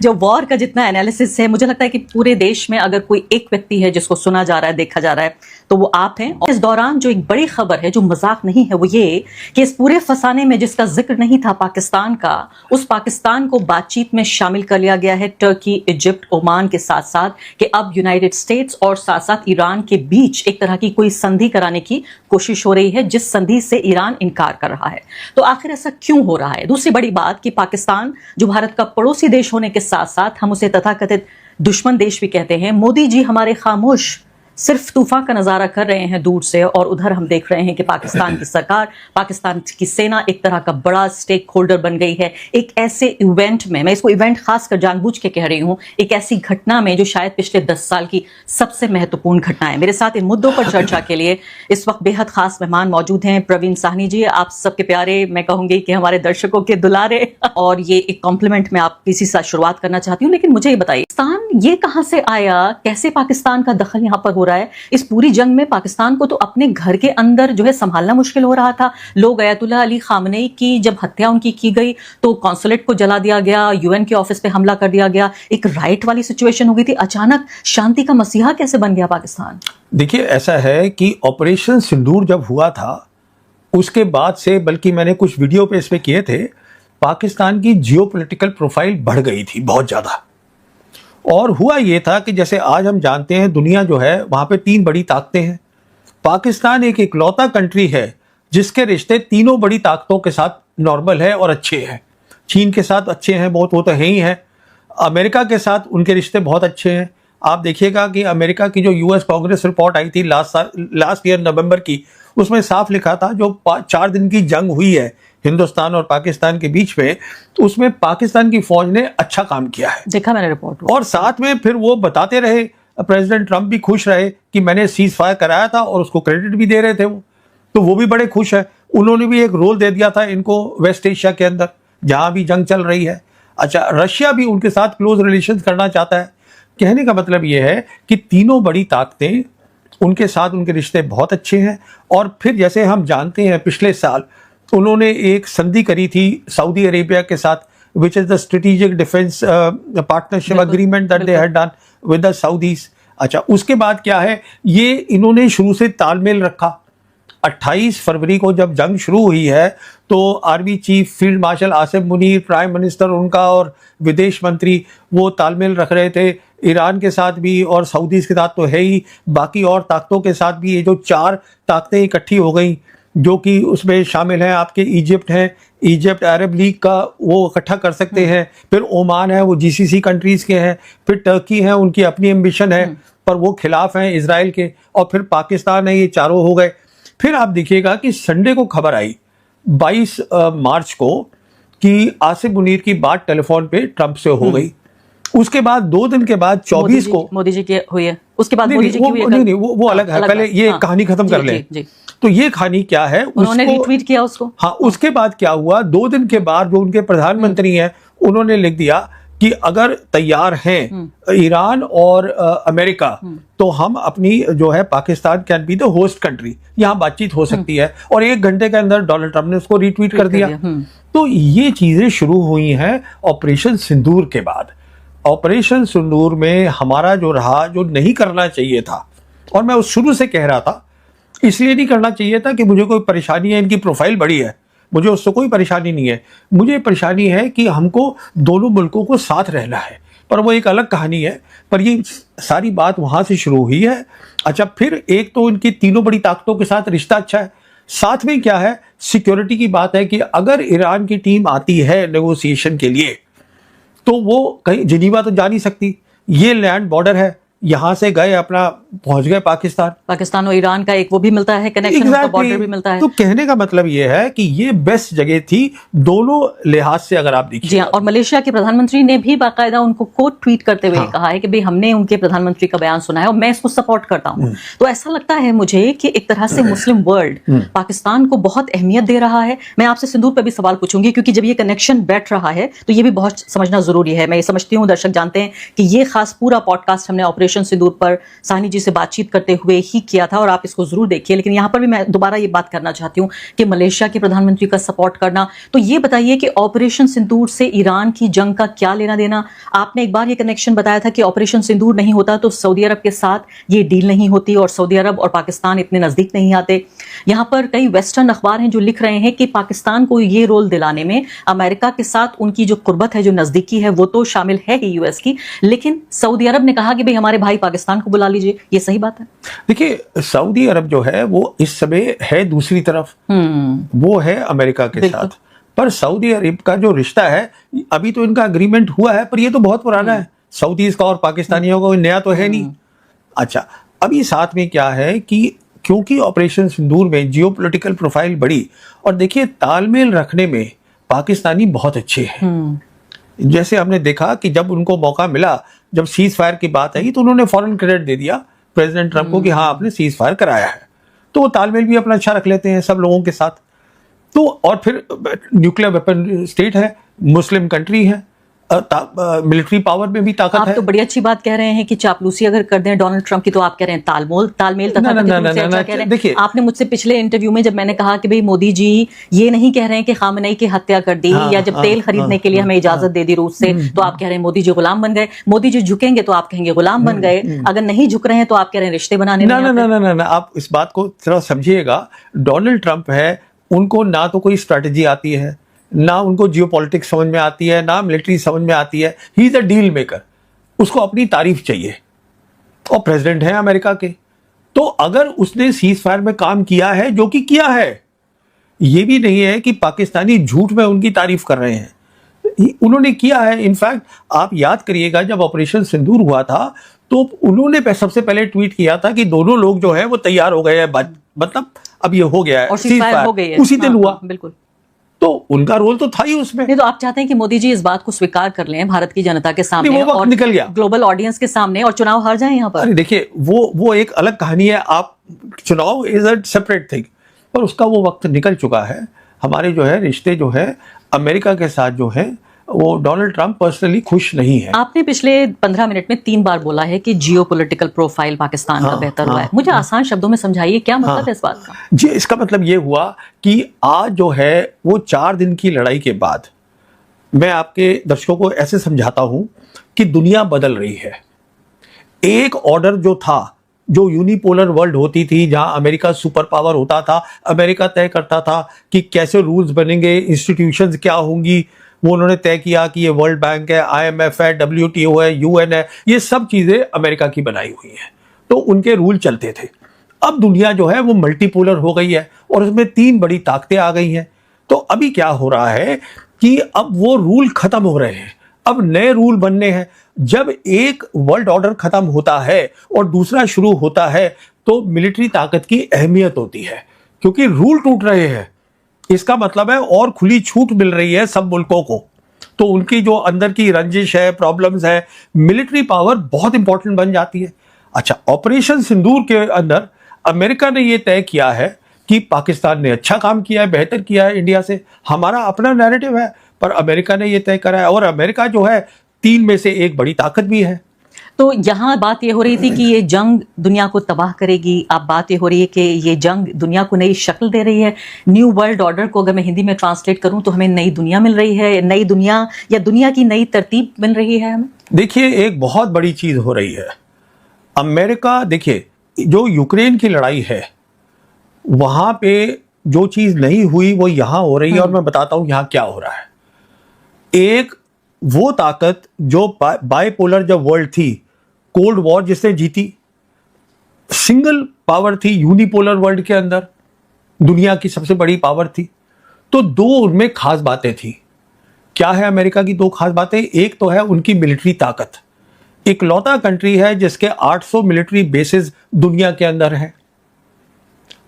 जो वॉर का जितना एनालिसिस है, मुझे लगता है कि पूरे देश में अगर कोई एक व्यक्ति है जिसको सुना जा रहा है, देखा जा रहा है, तो वो आप हैं। और इस दौरान जो एक बड़ी खबर है, जो मजाक नहीं है, वो ये कि इस पूरे फसाने में जिसका जिक्र नहीं था पाकिस्तान का, उस पाकिस्तान को बातचीत में शामिल कर लिया गया है टर्की, इजिप्ट, ओमान के साथ साथ, कि अब यूनाइटेड स्टेट्स और साथ साथ ईरान के बीच एक तरह की कोई संधि कराने की कोशिश हो रही है, जिस संधि से ईरान इनकार कर रहा है। तो आखिर ऐसा क्यों हो रहा है? दूसरी बड़ी बात कि पाकिस्तान जो भारत का पड़ोसी देश होने के साथ साथ हम उसे तथाकथित दुश्मन देश भी कहते हैं। मोदी जी हमारे खामोश सिर्फ तूफान का नजारा कर रहे हैं दूर से, और उधर हम देख रहे हैं कि पाकिस्तान की सरकार, पाकिस्तान की सेना एक तरह का बड़ा स्टेक होल्डर बन गई है। एक ऐसे इवेंट में, मैं इसको इवेंट खासकर जानबूझ के कह रही हूं, एक ऐसी घटना में जो शायद पिछले 10 साल की सबसे महत्वपूर्ण घटना है। मेरे साथ इन मुद्दों पर चर्चा के लिए इस वक्त बेहद खास मेहमान मौजूद हैं। प्रवीण साहनी जी, आप सबके प्यारे, मैं कहूंगी कि हमारे दर्शकों के दुलारे, और ये एक कॉम्प्लीमेंट में आप किसी साथ शुरुआत करना चाहती हूँ। लेकिन मुझे ये बताइए, पाकिस्तान ये कहां से आया? कैसे पाकिस्तान का दखल यहां पर हो रहा है? इस पूरी जंग में पाकिस्तान को तो अपने घर के अंदर जो है संभालना मुश्किल हो रहा था। लोग अयतुल्लाह अली खामनेई की जब हत्या उनकी की गई तो कॉन्सुलेट को जला दिया गया, यूएन के ऑफिस पे हमला कर दिया गया, एक राइट वाली सिचुएशन हो गई थी। अचानक शांति का मसीहा कैसे बन गया पाकिस्तान? देखिए, ऐसा है कि ऑपरेशन सिंदूर जब हुआ था उसके बाद से, बल्कि मैंने कुछ वीडियो पे इस पे किए थे, पाकिस्तान की जियोपॉलिटिकल प्रोफाइल बढ़ गई थी बहुत ज़्यादा। और हुआ ये था कि जैसे आज हम जानते हैं, दुनिया जो है वहाँ पे 3 बड़ी ताकतें हैं। पाकिस्तान एक इकलौता कंट्री है जिसके रिश्ते तीनों बड़ी ताकतों के साथ नॉर्मल है और अच्छे हैं। चीन के साथ अच्छे हैं बहुत, वो तो है ही हैं। अमेरिका के साथ उनके रिश्ते बहुत अच्छे हैं। आप देखिएगा कि अमेरिका की जो यूएस कांग्रेस रिपोर्ट आई थी लास्ट ईयर नवंबर की, उसमें साफ लिखा था जो 4 दिन की जंग हुई है हिंदुस्तान और पाकिस्तान के बीच में, तो उसमें पाकिस्तान की फौज ने अच्छा काम किया है। देखा मैंने रिपोर्ट। और साथ में फिर वो बताते रहे, प्रेसिडेंट ट्रंप भी खुश रहे कि मैंने सीज फायर कराया था, और उसको क्रेडिट भी दे रहे थे वो भी बड़े खुश है। उन्होंने भी एक रोल दे दिया था इनको वेस्ट एशिया के अंदर जहां भी जंग चल रही है। अच्छा, रशिया भी उनके साथ क्लोज रिलेशन करना चाहता है। कहने का मतलब ये है कि तीनों बड़ी ताकतें, उनके साथ उनके रिश्ते बहुत अच्छे हैं। और फिर जैसे हम जानते हैं, पिछले साल उन्होंने एक संधि करी थी सऊदी अरेबिया के साथ, which is the strategic defence partnership agreement that they had done with the Saudis. अच्छा, उसके बाद क्या है, ये इन्होंने शुरू से तालमेल रखा। 28 फरवरी को जब जंग शुरू हुई है तो army chief field marshal Asif Munir, prime minister उनका और विदेश मंत्री, वो तालमेल रख रहे थे ईरान के साथ भी, और सऊदीज के साथ तो है ही, बाकी और ताकतों के साथ भी। ये जो 4 ताकतें इकट्ठी हो गई, जो कि उसमें शामिल हैं आपके इजिप्ट हैं, इजिप्ट अरब लीग का वो इकट्ठा कर सकते हैं, फिर ओमान है, वो जीसीसी कंट्रीज के हैं, फिर टर्की है, उनकी अपनी एम्बिशन है पर वो खिलाफ हैं इजराइल के, और फिर पाकिस्तान है। ये चारों हो गए। फिर आप देखिएगा कि संडे को खबर आई 22 मार्च को कि आसिफ मुनीर की बात टेलीफोन पे ट्रंप से हो गई। उसके बाद 2 दिन के बाद 24 को मोदी जी की हुई है। उसके बाद मोदी जी की हुई है। नहीं, वो अलग है। पहले ये कहानी खत्म कर लें। तो ये कहानी क्या है, उन्होंने रिट्वीट किया उसको। हाँ, उसके बाद क्या हुआ, 2 दिन के बाद जो उनके प्रधानमंत्री हैं उन्होंने लिख दिया कि अगर तैयार हैं ईरान और अमेरिका, तो हम अपनी जो है Pakistan can be the host country, यहाँ बातचीत हो सकती है। और 1 घंटे के अंदर डोनाल्ड ट्रंप ने उसको रिट्वीट कर दिया। तो ये चीजें शुरू हुई हैं ऑपरेशन सिंदूर के बाद। ऑपरेशन सिंदूर में हमारा जो रहा, जो नहीं करना चाहिए था, और मैं उस शुरू से कह रहा था, इसलिए नहीं करना चाहिए था कि मुझे कोई परेशानी है, इनकी प्रोफाइल बड़ी है, मुझे उससे कोई परेशानी नहीं है। मुझे परेशानी है कि हमको दोनों मुल्कों को साथ रहना है, पर वो एक अलग कहानी है। पर ये सारी बात वहाँ से शुरू हुई है। अच्छा, फिर एक तो इनकी तीनों बड़ी ताकतों के साथ रिश्ता अच्छा है, साथ में क्या है, सिक्योरिटी की बात है कि अगर ईरान की टीम आती है नेगोशिएशन के लिए तो वो कहीं जिनीवा तो जा नहीं सकती, ये लैंड बॉर्डर है, यहाँ से गए अपना पहुंच गए पाकिस्तान और ईरान का एक वो भी मिलता है कनेक्शन, बॉर्डर भी मिलता है। तो कहने का मतलब ये है कि ये बेस्ट जगह थी दोनों लिहाज से, अगर आप देखिए। जी हाँ, और मलेशिया के प्रधानमंत्री ने भी बाकायदा उनको कोट ट्वीट करते हुए कहा है कि भाई हमने उनके प्रधानमंत्री का बयान सुना है और मैं इसको सपोर्ट करता हूँ। तो ऐसा लगता है मुझे कि एक तरह से मुस्लिम वर्ल्ड पाकिस्तान को बहुत अहमियत दे रहा है। मैं आपसे सिंदूर पर भी सवाल पूछूंगी, क्योंकि जब ये कनेक्शन बैठ रहा है तो ये भी बहुत समझना जरूरी है। मैं ये समझती हूँ, दर्शक जानते हैं कि ये खास पूरा पॉडकास्ट हमने ऑपरेशन ऑपरेशन सिंदूर पर साहनी जी से बातचीत करते हुए ही किया था, और आप इसको जरूर देखिए। लेकिन यहाँ पर भी मैं दोबारा ये बात करना चाहती हूँ कि मलेशिया के प्रधानमंत्री का सपोर्ट करना, तो ये बताइए कि ऑपरेशन सिंदूर से ईरान की जंग का क्या लेना देना। आपने एक बार ये कनेक्शन बताया था कि ऑपरेशन सिंदूर नहीं होता तो सऊदी अरब के साथ ये डील नहीं होती और सऊदी अरब और पाकिस्तान इतने नजदीक नहीं आते। यहाँ पर कई वेस्टर्न अखबार हैं जो लिख रहे हैं कि पाकिस्तान को ये रोल दिलाने में अमेरिका के साथ उनकी जो कुर्बत है, जो नजदीकी है, वो तो शामिल है ही यूएस की, लेकिन सऊदी अरब ने कहा कि भाई हमारे भाई पाकिस्तान को बुला लीजिए। ये सही बात है? देखिए, सऊदी अरब जो है वो इस समय है दूसरी तरफ, वो है अमेरिका के साथ। पर सऊदी अरब का जो रिश्ता है, अभी तो इनका एग्रीमेंट हुआ है, पर ये तो बहुत पुराना है। सऊदीज का और पाकिस्तानियों का कोई नया तो है नहीं। अच्छा, अभी साथ में क्या है कि क्योंकि ऑपरेशन सिंदूर में जियोपॉलिटिकल प्रोफाइल बढ़ी, और देखिए तालमेल रखने में पाकिस्तानी बहुत अच्छे हैं। जैसे हमने देखा कि जब उनको मौका मिला, जब सीज फायर की बात आई, तो उन्होंने फौरन क्रेडिट दे दिया प्रेसिडेंट ट्रंप को कि हाँ आपने सीज फायर कराया है। तो वो तालमेल भी अपना अच्छा रख लेते हैं सब लोगों के साथ। तो और फिर न्यूक्लियर वेपन स्टेट है, मुस्लिम कंट्री है, मिलिट्री पावर में भी ताकत आप है। तो बड़ी अच्छी बात कह रहे हैं कि चापलूसी अगर कर दें डोनाल्ड ट्रंप की, तो आप कह रहे हैं तालमेल ना, ना, ना, ना, अच्छा ना, कह रहे हैं। देखिए, आपने मुझसे पिछले इंटरव्यू में जब मैंने कहा कि भाई मोदी जी ये नहीं कह रहे हैं कि खामनेई की हत्या कर दी, या जब तेल खरीदने के लिए हमें इजाजत दे दी रूस से, तो आप कह रहे हैं मोदी जी गुलाम बन गए। मोदी जी झुकेंगे तो आप कहेंगे गुलाम बन गए, अगर नहीं झुक रहे हैं तो आप कह रहे हैं रिश्ते बनाने ना ना ना ना ना ना, आप इस बात को थोड़ा समझिएगा। डोनाल्ड ट्रंप है, उनको ना तो कोई स्ट्रेटजी आती है, ना उनको जियोपॉलिटिक्स समझ में आती है, ना मिलिट्री समझ में आती है। He is a deal maker, उसको अपनी तारीफ चाहिए, और प्रेसिडेंट है अमेरिका के। तो अगर उसने सीज फायर में काम किया है, जो कि किया है, ये भी नहीं है कि पाकिस्तानी झूठ में उनकी तारीफ कर रहे हैं, उन्होंने किया है। इनफैक्ट आप याद करिएगा, जब ऑपरेशन सिंदूर हुआ था तो उन्होंने सबसे पहले ट्वीट किया था कि दोनों लोग जो है वो तैयार हो गए हैं, मतलब अब ये हो गया है, और सीज फायर हो गई है, उसी दिन हुआ। बिल्कुल। तो उनका रोल तो था ही उसमें। नहीं, तो आप चाहते हैं कि मोदी जी इस बात को स्वीकार कर लें भारत की जनता के सामने, वो वक्त और निकल गया, ग्लोबल ऑडियंस के सामने, और चुनाव हार जाएं यहाँ पर? अरे देखिए, वो एक अलग कहानी है। आप चुनाव इज अ सेपरेट थिंग, पर उसका वो वक्त निकल चुका है। हमारे जो है रिश्ते जो है अमेरिका के साथ जो है, वो डोनाल्ड ट्रंप पर्सनली खुश नहीं है। आपने पिछले 15 मिनट में 3 बार बोला है कि जियोपॉलिटिकल प्रोफाइल पाकिस्तान का बेहतर हुआ है। मुझे आसान शब्दों में समझाइए, क्या मतलब है इस बात का? जी, इसका मतलब ये हुआ कि आज जो है वो 4 दिन की लड़ाई के बाद, मैं आपके दर्शकों को ऐसे समझाता हूं कि दुनिया बदल रही है। एक ऑर्डर जो था, जो यूनिपोलर वर्ल्ड होती थी, जहां अमेरिका सुपर पावर होता था, अमेरिका तय करता था कि कैसे रूल्स बनेंगे, इंस्टीट्यूशंस क्या होंगी, वो उन्होंने तय किया कि ये वर्ल्ड बैंक है, IMF है, WTO है, UN है, ये सब चीजें अमेरिका की बनाई हुई हैं, तो उनके रूल चलते थे। अब दुनिया जो है वो मल्टीपोलर हो गई है, और उसमें 3 बड़ी ताकतें आ गई हैं। तो अभी क्या हो रहा है कि अब वो रूल खत्म हो रहे हैं, अब नए रूल बनने हैं। जब एक वर्ल्ड ऑर्डर खत्म होता है और दूसरा शुरू होता है, तो मिलिट्री ताकत की अहमियत होती है, क्योंकि रूल टूट रहे हैं। इसका मतलब है और खुली छूट मिल रही है सब मुल्कों को, तो उनकी जो अंदर की रंजिश है, प्रॉब्लम्स है, मिलिट्री पावर बहुत इंपॉर्टेंट बन जाती है। अच्छा, ऑपरेशन सिंदूर के अंदर अमेरिका ने यह तय किया है कि पाकिस्तान ने अच्छा काम किया है, बेहतर किया है इंडिया से। हमारा अपना नैरेटिव है, पर अमेरिका ने यह तय करा है, और अमेरिका जो है 3 में से एक बड़ी ताकत भी है। तो यहाँ बात ये हो रही थी कि ये जंग दुनिया को तबाह करेगी, अब बात ये हो रही है कि ये जंग दुनिया को नई शक्ल दे रही है। न्यू वर्ल्ड ऑर्डर को अगर मैं हिंदी में ट्रांसलेट करूं तो हमें नई दुनिया मिल रही है, नई दुनिया या दुनिया की नई तरतीब मिल रही है हमें। देखिए, एक बहुत बड़ी चीज हो रही है। अमेरिका, देखिए, जो यूक्रेन की लड़ाई है, वहां पे जो चीज नहीं हुई वो यहां हो रही है, और मैं बताता हूं यहां क्या हो रहा है। एक वो ताकत जो बाइपोलर जब वर्ल्ड थी, कोल्ड वॉर जिसने जीती, सिंगल पावर थी यूनिपोलर वर्ल्ड के अंदर, दुनिया की सबसे बड़ी पावर थी। तो 2 उनमें खास बातें थी। क्या है अमेरिका की 2 खास बातें? एक तो है उनकी मिलिट्री ताकत, इकलौता कंट्री है जिसके 800 मिलिट्री बेसेस दुनिया के अंदर है।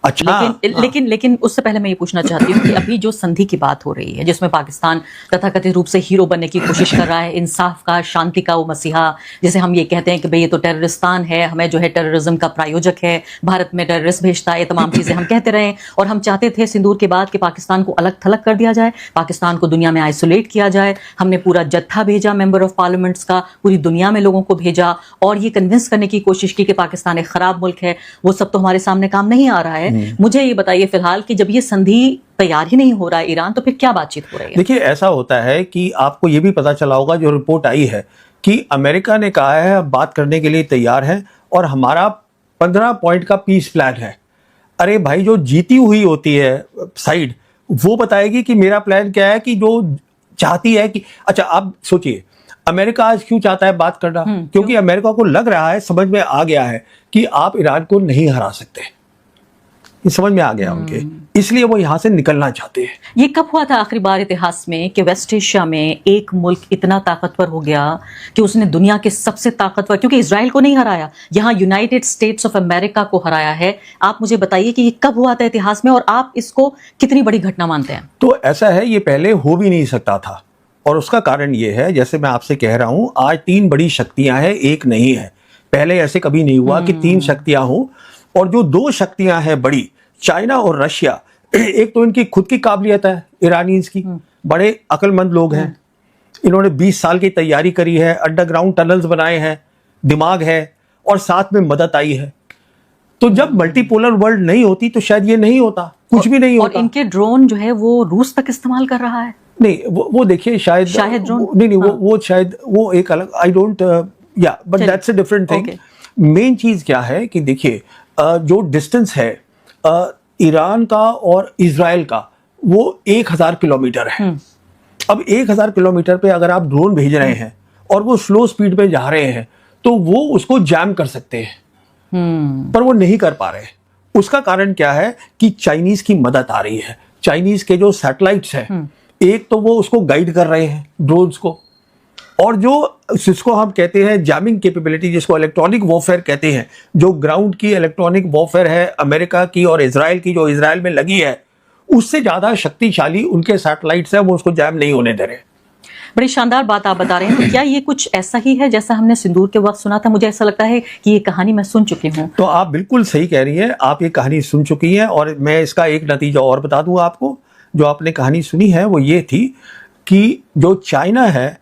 अच्छा, लेकिन उससे पहले मैं ये पूछना चाहती हूँ कि अभी जो संधि की बात हो रही है जिसमें पाकिस्तान तथाकथित रूप से हीरो बनने की कोशिश कर रहा है, इंसाफ का, शांति का वो मसीहा, जिसे हम ये कहते हैं कि भाई ये तो टेररिस्तान है, हमें जो है टेररिज्म का प्रायोजक है, भारत में टेररिस्ट भेजता है, ये तमाम चीजें हम कहते रहे और हम चाहते थे सिंदूर के बाद कि पाकिस्तान को अलग थलग कर दिया जाए, पाकिस्तान को दुनिया में आइसोलेट किया जाए। हमने पूरा जत्था भेजा मेंबर ऑफ पार्लियामेंट्स का, पूरी दुनिया में लोगों को भेजा और ये कन्विंस करने की कोशिश की कि पाकिस्तान एक खराब मुल्क है। वो सब तो हमारे सामने काम नहीं आ रहा है। मुझे ये बताइए फिलहाल कि जब ये संधि तैयार ही नहीं हो रहा है ईरान, तो फिर क्या बातचीत हो रही है? देखिए, ऐसा होता है कि आपको ये भी पता चला होगा, जो रिपोर्ट आई है कि अमेरिका ने कहा है अब बात करने के लिए तैयार है और हमारा 15 पॉइंट का पीस प्लान है। अरे भाई, जो जीती हुई होती है साइड वो बताएगी कि मेरा प्लान क्या है, कि जो चाहती है कि अच्छा आप सोचिए अमेरिका आज क्यों चाहता है बात करना, क्योंकि अमेरिका को लग रहा है, समझ में आ गया है कि आप ईरान को नहीं हरा सकते। ये समझ में आ गया उनके, इसलिए वो यहां से निकलना चाहते हैं। ये कब हुआ था आखिरी बार इतिहास में कि वेस्ट एशिया में एक मुल्क इतना ताकतवर हो गया कि उसने दुनिया के सबसे ताकतवर, क्योंकि इजराइल को नहीं हराया, यहाँ यूनाइटेड स्टेट्स ऑफ अमेरिका को हराया है। आप मुझे बताइए कि ये कब हुआ था इतिहास में और आप इसको कितनी बड़ी घटना मानते हैं? तो ऐसा है, ये पहले हो भी नहीं सकता था और उसका कारण ये है, जैसे मैं आपसे कह रहा हूं, आज 3 बड़ी शक्तियां हैं, एक नहीं है। पहले ऐसे कभी नहीं हुआ कि 3 शक्तियां हों, और जो 2 शक्तियां हैं बड़ी, चाइना और रशिया, एक तो इनकी खुद की काबिलियत है ईरानीज की, बड़े अक्लमंद लोग हैं, इन्होंने 20 साल की तैयारी करी है, अंडरग्राउंड टनल्स बनाए हैं, दिमाग है और साथ में मदद आई है। तो जब मल्टीपोलर वर्ल्ड नहीं होती तो शायद ये नहीं होता, कुछ भी नहीं होता। और इनके ड्रोन जो है वो रूस तक इस्तेमाल कर रहा है। नहीं, वो देखिए शायद ड्रोन नहीं, वो शायद वो एक अलग, आई डोंट, या but that's a different thing. Main चीज क्या है कि देखिए जो डिस्टेंस है ईरान का और इजराइल का, वो 1000 किलोमीटर है। अब 1000 किलोमीटर पे अगर आप ड्रोन भेज रहे हैं और वो स्लो स्पीड पे जा रहे हैं तो वो उसको जैम कर सकते हैं, पर वो नहीं कर पा रहे। उसका कारण क्या है कि चाइनीज की मदद आ रही है। चाइनीज के जो सैटेलाइट्स हैं, एक तो वो उसको गाइड कर रहे हैं ड्रोन्स को, और जो जिसको हम कहते हैं जैमिंग कैपेबिलिटी, जिसको इलेक्ट्रॉनिक वॉरफेयर कहते हैं, जो ग्राउंड की इलेक्ट्रॉनिक वॉरफेयर है अमेरिका की और इजराइल की, जो इजराइल में लगी है, उससे ज्यादा शक्तिशाली उनके सैटेलाइट्स हैं, वो उसको जैम नहीं होने दे रहे। बड़ी शानदार बात आप बता रहे हैं। तो क्या ये कुछ ऐसा ही है जैसा हमने सिंदूर के वक्त सुना था? मुझे ऐसा लगता है कि ये कहानी मैं सुन चुकी हूँ। तो आप बिल्कुल सही कह रही हैं, आप ये कहानी सुन चुकी हैं, और मैं इसका एक नतीजा और बता दूं आपको। जो आपने कहानी सुनी है वो ये थी कि जो चाइना है,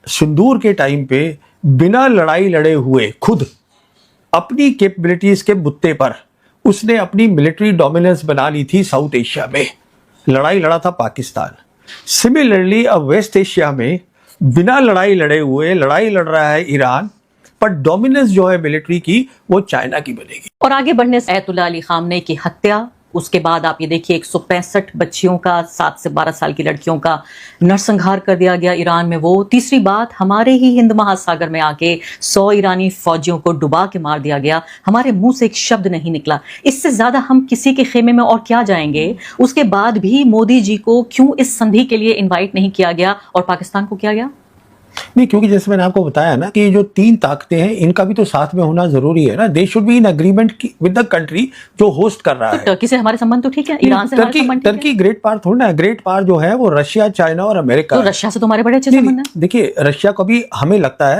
सिंदूर के टाइम पे बिना लड़ाई लड़े हुए खुद अपनी कैपेबिलिटीज के बुत्ते पर उसने अपनी मिलिट्री डोमिनेंस बना ली थी साउथ एशिया में। लड़ाई लड़ा था पाकिस्तान। सिमिलरली अब वेस्ट एशिया में बिना लड़ाई लड़े हुए लड़ाई लड़ रहा है ईरान, पर डोमिनेंस जो है मिलिट्री की वो चाइना की बनेगी। और आगे बढ़ने से आयतुल्लाह अली खामनेई की हत्या, उसके बाद आप ये देखिए 165 बच्चियों का, 7 से 12 साल की लड़कियों का नरसंहार कर दिया गया ईरान में। वो तीसरी बात, हमारे ही हिंद महासागर में आके 100 ईरानी फौजियों को डुबा के मार दिया गया। हमारे मुंह से एक शब्द नहीं निकला। इससे ज्यादा हम किसी के खेमे में और क्या जाएंगे? उसके बाद भी मोदी जी को क्यों इस संधि के लिए इन्वाइट नहीं किया गया और पाकिस्तान को किया गया? नहीं, क्योंकि जैसे मैंने आपको बताया ना कि जो 3 ताकतें हैं, इनका भी तो साथ में होना जरूरी है ना। They should be in agreement with the country जो होस्ट कर रहा है। टर्की से हमारे संबंध तो ठीक है, ईरान से हमारे संबंध ठीक है। टर्की ग्रेट पावर थोड़ा ना, ग्रेट पावर जो है वो रशिया, चाइना और अमेरिका। तो रशिया से तो हमारे बड़े अच्छे संबंध हैं। देखिए, रशिया को भी हमें लगता है